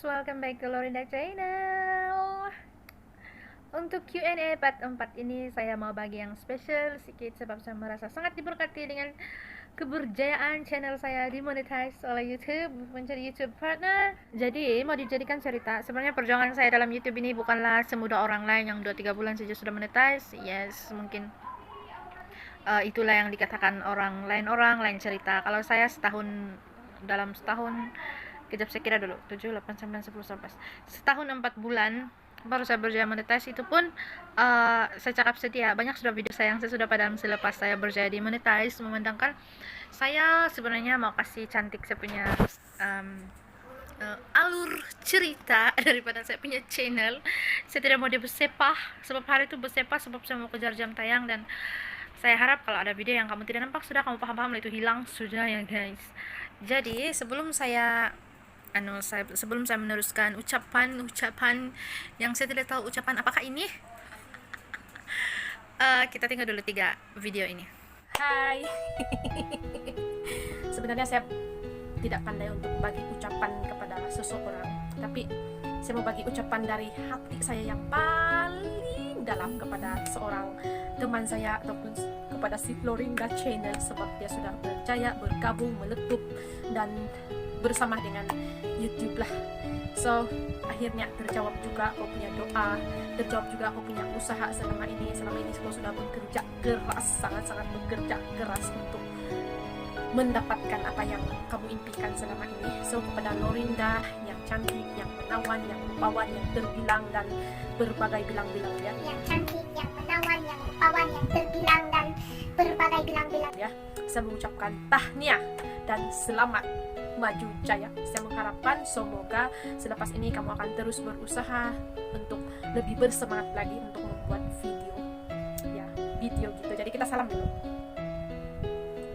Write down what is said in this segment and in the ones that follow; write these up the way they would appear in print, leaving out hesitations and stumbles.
welcome back to Lorinda Channel. Untuk Q&A part 4 ini saya mau bagi yang spesial sedikit sebab saya merasa sangat diberkati dengan keberjayaan channel saya dimonetize oleh YouTube, menjadi YouTube partner. Jadi mau dijadikan cerita, sebenarnya perjuangan saya dalam YouTube ini bukanlah semudah orang lain yang 2-3 bulan saja sudah monetize. Yes, mungkin itulah yang dikatakan orang lain cerita. Kalau saya dalam setahun, kejap saya kira dulu, 7, 8, 9, 10, 11, setahun 4 bulan baru saya berjaya monetize. Itu pun saya cakap setia, banyak sudah video saya yang saya sudah padam selepas saya berjaya di monetize, memandangkan saya sebenarnya mau kasih cantik saya punya alur cerita daripada saya punya channel. Saya tidak mau dia bersepah, sebab hari itu bersepah sebab saya mau kejar jam tayang, dan saya harap kalau ada video yang kamu tidak nampak sudah kamu paham-paham itu hilang sudah ya guys. Jadi sebelum saya meneruskan ucapan yang saya tidak tahu ucapan apakah ini, kita tinggal dulu 3 video ini. Hai. Sebenarnya saya tidak pandai untuk bagi ucapan kepada seseorang, tapi saya mau bagi ucapan dari hati saya yang paling dalam kepada seorang teman saya ataupun kepada si Lorinda Channel, sebab dia sudah berjaya bergabung, meletup dan bersama dengan YouTube lah. So akhirnya terjawab juga kau punya doa, terjawab juga kau punya usaha selama ini kau sudah bekerja keras, sangat-sangat bekerja keras untuk mendapatkan apa yang kamu impikan selama ini. So kepada Lorinda yang cantik, yang menawan, yang rupawan, yang terbilang dan berbagai bilang-bilang ya. Yang cantik, yang menawan, yang rupawan, yang terbilang dan berbagai bilang-bilang ya. Saya mengucapkan tahniah dan selamat maju jaya. Saya mengharapkan semoga selepas ini kamu akan terus berusaha untuk lebih bersemangat lagi untuk membuat video gitu. Jadi kita salam dulu.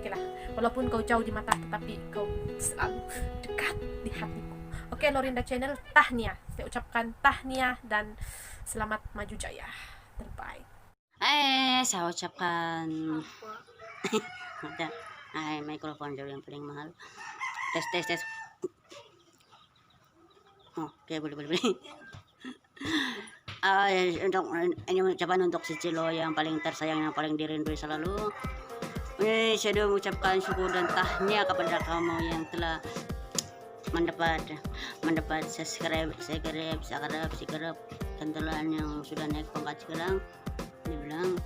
Oke lah, walaupun kau jauh di mata tetapi kau selalu dekat di hatiku. Oke, Lorinda Channel, tahniah. Saya ucapkan tahniah dan selamat maju jaya. Terbaik. Saya ucapkan ada mikrofon jauh yang paling mahal. Tes. Oke, boleh. Untuk ini ucapan untuk si Cilo yang paling tersayang, yang paling dirindui selalu. Saya mengucapkan syukur dan tahniah kepada kamu yang telah mendapat subscribe kentelan yang sudah naik pangkat sekarang. Dibilang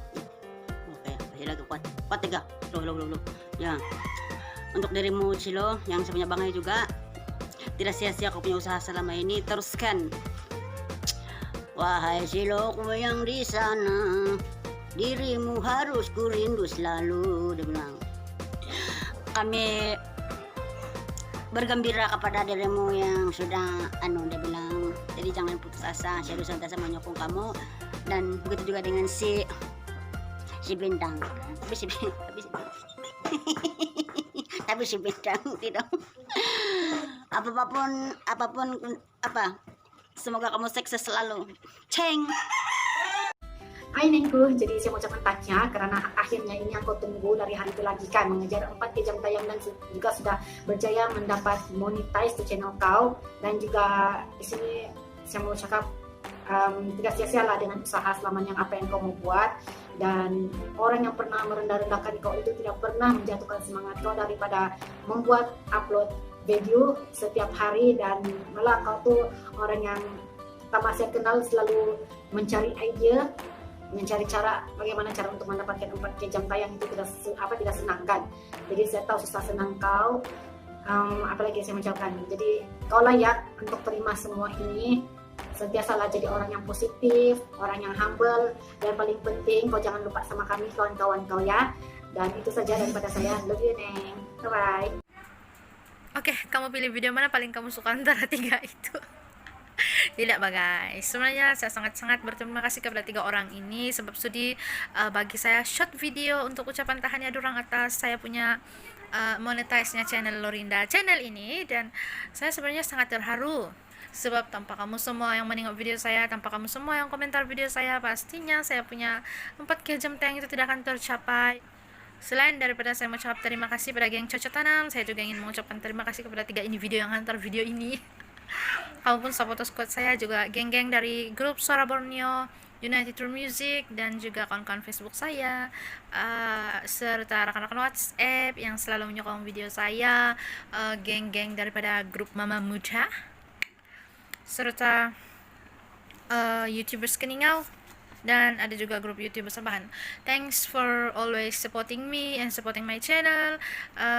oke, masih lagi kuat 3 loh ya. Untuk dirimu Cilo yang sebenarnya bangga juga, tidak sia-sia kau punya usaha selama ini, teruskan. Wahai Cilo ku yang di sana, dirimu harus ku rindu selalu. Dia bilang, kami bergembira kepada dirimu yang sudah dia bilang, jadi jangan putus asa. Saya senantiasa menyokong kamu, dan begitu juga dengan si Bintang. Tapi si Bintang tidak. apapun semoga kamu sukses selalu. Ceng. Hai Nengku, jadi saya mau ucapkan tahniah karena akhirnya ini aku tunggu dari hari itu lagi kan, mengejar 4 jam tayang dan juga sudah berjaya mendapat monetize di channel kau. Dan juga di sini saya mau cakap tidak sia-sia lah dengan usaha selamanya apa yang kau mau buat, dan orang yang pernah merendah-rendahkan kau itu tidak pernah menjatuhkan semangat kau daripada membuat upload video setiap hari, dan malah kau tuh orang yang pertama saya kenal selalu mencari ide, mencari cara bagaimana cara untuk mendapatkan 4 jam tayang itu tidak senang kan. Jadi saya tahu susah senang kau, apalagi saya mengucapkan. Jadi kau layak untuk terima semua ini. Sentiasalah jadi orang yang positif, orang yang humble, dan paling penting kau jangan lupa sama kami kawan-kawan kau ya. Dan itu saja daripada saya. Love you Neng. Bye. Oke, kamu pilih video mana paling kamu suka antara 3 itu? Tidak guys, sebenarnya saya sangat-sangat berterima kasih kepada 3 orang ini sebab sudi bagi saya short video untuk ucapan tahniah durang atas saya punya monetize-nya channel Lorinda Channel ini. Dan saya sebenarnya sangat terharu sebab tanpa kamu semua yang menengok video saya, tanpa kamu semua yang komentar video saya, pastinya saya punya 4 jam tayang itu tidak akan tercapai. Selain daripada saya mengucap terima kasih pada geng cocok tanam, saya juga ingin mengucapkan terima kasih kepada 3 individu yang hantar video ini. Kamu pun support squad saya juga, geng-geng dari grup Suara Borneo, United Tour Music, dan juga kawan-kawan Facebook saya, serta rekan-rekan WhatsApp yang selalu menyokong video saya, geng-geng daripada grup Mama Muda, serta YouTubers Keningau, dan ada juga grup YouTubers Sabahan. Thanks for always supporting me and supporting my channel.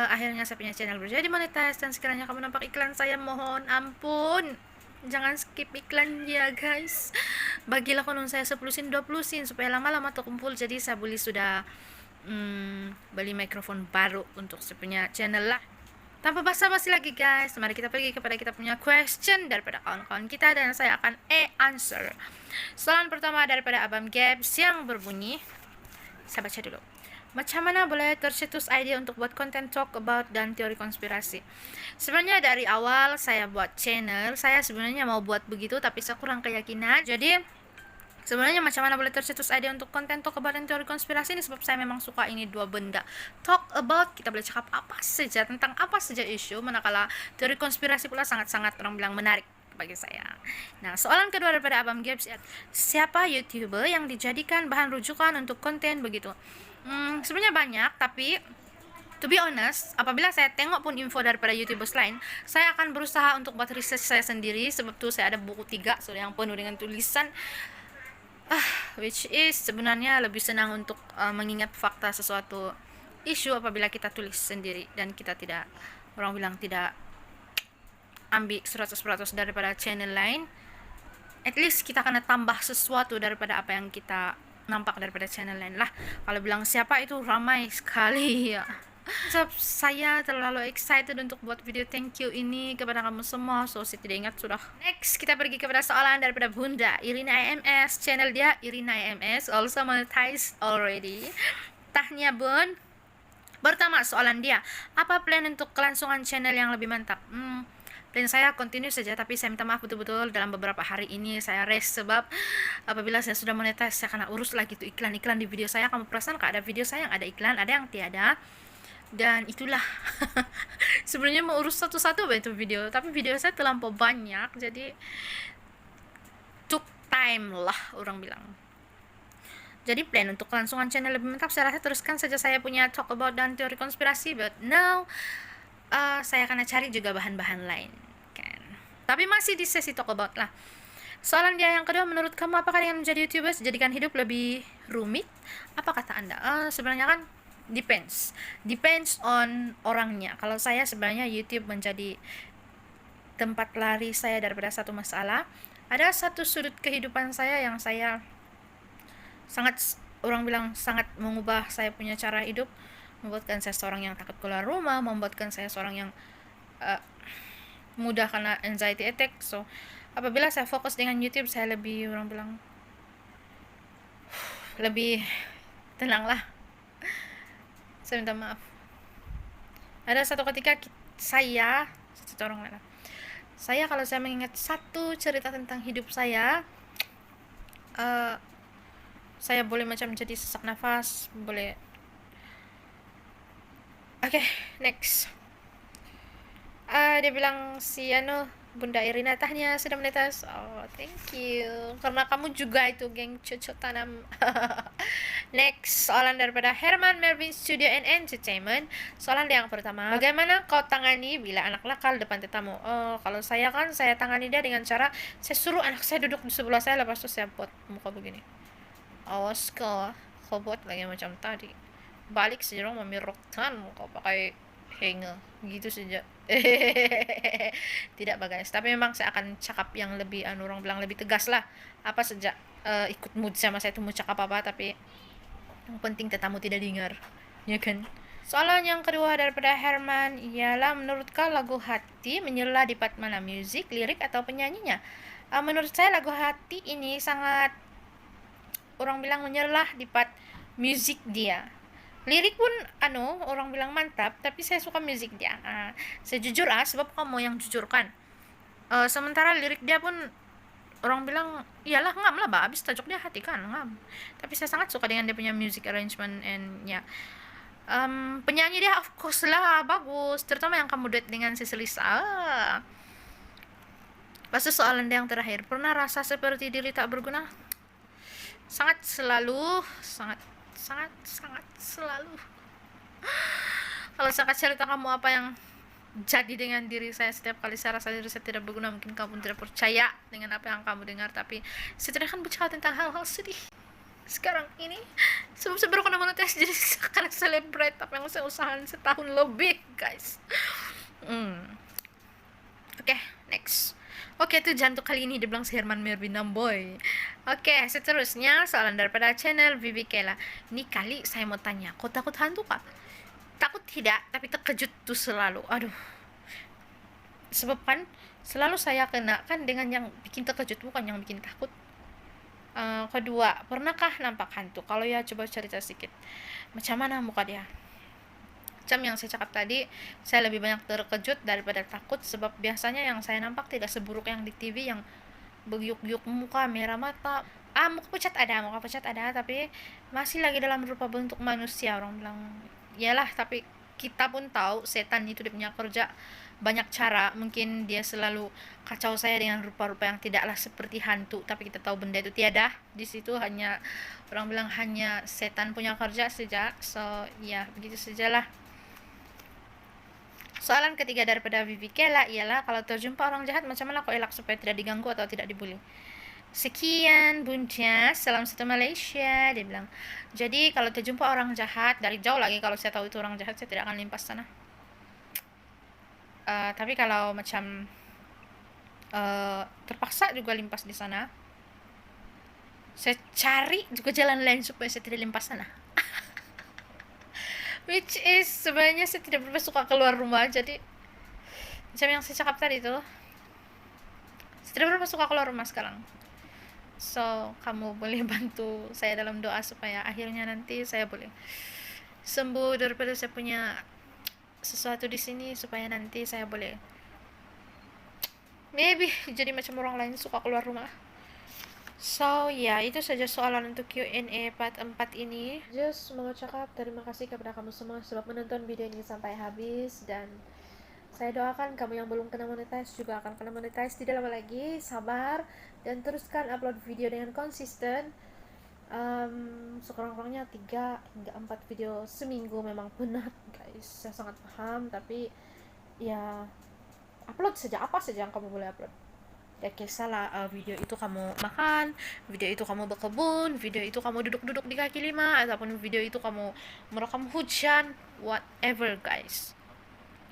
Akhirnya saya punya channel berjaya dimonetize, dan sekiranya kamu nampak iklan saya, mohon ampun, jangan skip iklan ya guys. Bagilah konon saya 10 sen 20 sen supaya lama-lama terkumpul, jadi saya sudah beli mikrofon baru untuk saya punya channel lah. Tanpa basa-basi lagi guys, mari kita pergi kepada kita punya question daripada kawan-kawan kita, dan saya akan answer. Soalan pertama daripada Abang Gabs yang berbunyi, saya baca dulu. Macam mana boleh tercetus ide untuk buat konten talk about dan teori konspirasi? Sebenarnya dari awal saya buat channel, saya sebenarnya mau buat begitu, tapi saya kurang keyakinan. Jadi sebenarnya macam mana boleh tercetus ide untuk konten talk about dan teori konspirasi ini sebab saya memang suka ini dua benda. Talk about, kita boleh cakap apa saja tentang apa saja isu, manakala teori konspirasi pula sangat-sangat orang bilang menarik bagi saya. Nah, soalan kedua daripada Abang Gabs, siapa YouTuber yang dijadikan bahan rujukan untuk konten begitu? Sebenarnya banyak, tapi to be honest, apabila saya tengok pun info daripada YouTubers lain, saya akan berusaha untuk buat research saya sendiri. Sebab tu saya ada buku 3 yang penuh dengan tulisan, which is sebenarnya lebih senang untuk mengingat fakta sesuatu isu apabila kita tulis sendiri, dan kita tidak, orang bilang, tidak ambil 100% daripada channel lain. At least kita kena tambah sesuatu daripada apa yang kita nampak daripada channel lain lah. Kalau bilang siapa itu ramai sekali ya. So, saya terlalu excited untuk buat video thank you ini kepada kamu semua. So, saya tidak ingat sudah. Next, kita pergi kepada soalan daripada Bunda Irina IMS. Channel dia Irina IMS, also monetized already. Tahnya Bun. Pertama, soalan dia, apa plan untuk kelangsungan channel yang lebih mantap? Plan saya continue saja, tapi saya minta maaf betul-betul dalam beberapa hari ini saya rest, sebab apabila saya sudah monetize, saya akan urus lagi tuh iklan-iklan di video saya. Kamu perasan kak, ada video saya yang ada iklan, ada yang tiada, dan itulah sebenarnya mau urus satu-satu itu video, tapi video saya terlampau banyak, jadi took time lah orang bilang. Jadi plan untuk kelangsungan channel lebih mantap, saya rasa teruskan saja saya punya talk about dan teori konspirasi, but now saya akan cari juga bahan-bahan lain kan. Tapi masih di sesi talk about lah. Soalan dia yang kedua, menurut kamu apakah dengan menjadi YouTuber jadikan hidup lebih rumit? Apa kata Anda? Sebenarnya kan depends on orangnya. Kalau saya sebenarnya YouTube menjadi tempat lari saya daripada satu masalah. Ada satu sudut kehidupan saya yang saya sangat, orang bilang, sangat mengubah saya punya cara hidup, membuatkan saya seorang yang takut keluar rumah, membuatkan saya seorang yang mudah kena anxiety attack. So apabila saya fokus dengan YouTube, saya lebih, orang bilang, lebih tenang lah. Saya minta maaf. Ada satu ketika saya kalau saya mengingat satu cerita tentang hidup saya boleh macam jadi sesak nafas, boleh. Okay, next. Dia bilang si Bunda Irina tahnya sudah monetas. Oh, thank you. Karena kamu juga itu geng cocok tanam. Next, soalan daripada Herman Melvin Studio and Entertainment. Soalan yang pertama, bagaimana kau tangani bila anak nakal depan tetamu? Kalau saya kan, saya tangani dia dengan cara saya suruh anak saya duduk di sebelah saya, lepas itu saya buat muka begini. Awas kau buat lagi macam tadi. Balik sejauh memirokkan kau pakai hanger gitu saja. Tidak bagus, tapi memang saya akan cakap yang lebih orang bilang lebih tegas lah. Apa saja ikut mood sama saya itu mau cakap apa, tapi yang penting tetamu tidak dengar, ya kan. Soalan yang kedua daripada Herman ialah, menurut kau lagu Hati menyela di part mana, musik, lirik atau penyanyinya? Menurut saya lagu Hati ini sangat, orang bilang, menyela di part musik dia. Lirik pun orang bilang mantap, tapi saya suka musik dia. Saya jujur sebab kamu yang jujur kan. Sementara lirik dia pun orang bilang iyalah ngam lah, habis tajuk dia Hati kan ngam. Tapi saya sangat suka dengan dia punya music arrangement and ya. Penyanyi dia of course lah bagus, terutama yang kamu duet dengan Sisi Lisa. Pas soal Anda yang terakhir, pernah rasa seperti diri tak berguna? Sangat selalu, sangat selalu. Kalau saya cerita kamu apa yang jadi dengan diri saya setiap kali saya rasa diri saya tidak berguna, mungkin kamu tidak percaya dengan apa yang kamu dengar, tapi saya tidak akan bicara tentang hal-hal sedih sekarang ini sebelum saya baru kena monetis, jadi saya akan celebrate apa yang saya usahakan setahun lebih, guys. Oke, next. Oke, itu jantung kali ini dibilang si Herman Mervin Boy. Oke, seterusnya soalan daripada channel Vivi Kela. Ini kali saya mau tanya, kau takut hantu kah? Takut tidak, tapi terkejut tuh selalu. Aduh, sebab kan selalu saya kena kan dengan yang bikin terkejut, bukan yang bikin takut. Kedua, pernahkah nampak hantu? Kalau ya, coba cerita sedikit. Macam mana muka dia? Macam yang saya cakap tadi, saya lebih banyak terkejut daripada takut, sebab biasanya yang saya nampak tidak seburuk yang di TV, yang begyuk-gyuk muka, merah mata. Muka pucat ada, tapi masih lagi dalam rupa bentuk manusia. Orang bilang, iyalah, tapi kita pun tahu setan itu dia punya kerja banyak cara. Mungkin dia selalu kacau saya dengan rupa-rupa yang tidaklah seperti hantu, tapi kita tahu benda itu tiada di situ, hanya orang bilang hanya setan punya kerja saja. So ya, begitu sajalah. Soalan ketiga daripada Vivi Kela ialah, kalau terjumpa orang jahat macam mana kau elak supaya tidak diganggu atau tidak dibully? Sekian Bunda, salam satu Malaysia, dia bilang. Jadi kalau terjumpa orang jahat dari jauh lagi, kalau saya tahu itu orang jahat, saya tidak akan limpas sana. Tapi kalau macam terpaksa juga limpas di sana, saya cari juga jalan lain supaya saya tidak limpas sana. Which is sebenarnya saya tidak berapa suka keluar rumah, jadi macam yang saya cakap tadi itu, saya tidak berapa suka keluar rumah sekarang. So kamu boleh bantu saya dalam doa supaya akhirnya nanti saya boleh sembuh daripada saya punya sesuatu di sini, supaya nanti saya boleh maybe jadi macam orang lain suka keluar rumah. So ya, itu saja soalan untuk Q&A part 4 ini. Just mau cakap terima kasih kepada kamu semua sebab menonton video ini sampai habis, dan saya doakan kamu yang belum kena monetize juga akan kena monetize tidak lama lagi. Sabar dan teruskan upload video dengan konsisten. Sekurang-kurangnya 3 hingga 4 video seminggu memang penat, guys. Saya sangat paham, tapi ya upload saja, apa saja yang kamu boleh upload. Ya kisahlah, video itu kamu makan, video itu kamu berkebun, video itu kamu duduk-duduk di kaki lima, ataupun video itu kamu merekam hujan, whatever, guys.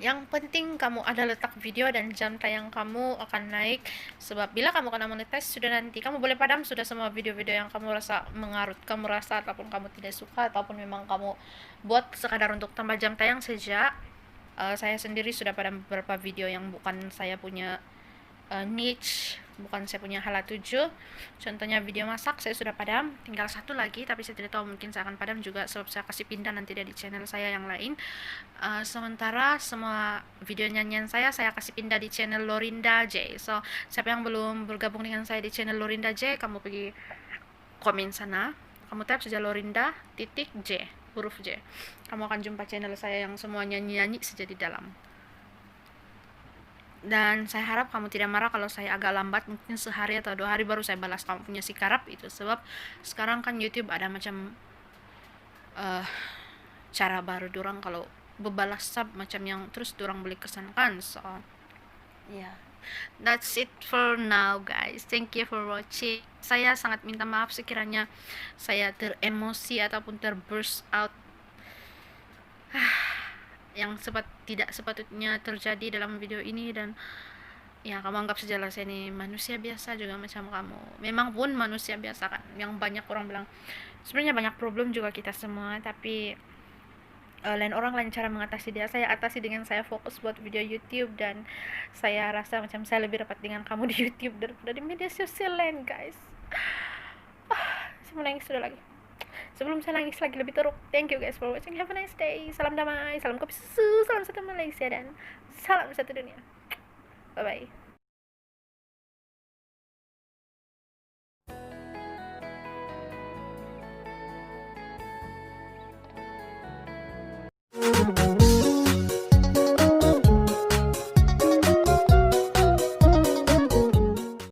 Yang penting kamu ada letak video dan jam tayang kamu akan naik, sebab bila kamu kena monetize sudah nanti kamu boleh padam sudah semua video-video yang kamu rasa mengarut, kamu rasa ataupun kamu tidak suka, ataupun memang kamu buat sekadar untuk tambah jam tayang saja. Saya sendiri sudah padam beberapa video yang bukan saya punya niche, bukan saya punya hala tuju. Contohnya video masak saya sudah padam, tinggal satu lagi, tapi saya tidak tahu, mungkin saya akan padam juga sebab saya kasih pindah nanti dari channel saya yang lain. Sementara semua video nyanyian saya kasih pindah di channel Lorinda J. So siapa yang belum bergabung dengan saya di channel Lorinda J, kamu pergi komen sana, kamu type saja Lorinda titik J, huruf J, kamu akan jumpa channel saya yang semua nyanyi-nyanyi saja di dalam. Dan saya harap kamu tidak marah kalau saya agak lambat, mungkin sehari atau 2 hari baru saya balas kamu punya sikarap itu, sebab sekarang kan YouTube ada macam cara baru dorang kalau berbalas sub macam yang terus dorang boleh kesankan. So yeah, that's it for now, guys. Thank you for watching. Saya sangat minta maaf sekiranya saya teremosi ataupun terburst out yang tidak sepatutnya terjadi dalam video ini, dan ya kamu anggap saja lah saya ini manusia biasa juga macam kamu. Memang pun manusia biasa kan, yang banyak orang bilang sebenarnya banyak problem juga kita semua, tapi lain orang lain cara mengatasi dia. Saya atasi dengan saya fokus buat video YouTube, dan saya rasa macam saya lebih dapat dengan kamu di YouTube daripada di media sosial lain, guys. Saya mau nangis sudah lagi. Sebelum saya nangis lagi lebih teruk. Thank you guys for watching. Have a nice day. Salam damai, salam kopi susu, salam satu Malaysia, dan salam satu dunia. Bye bye.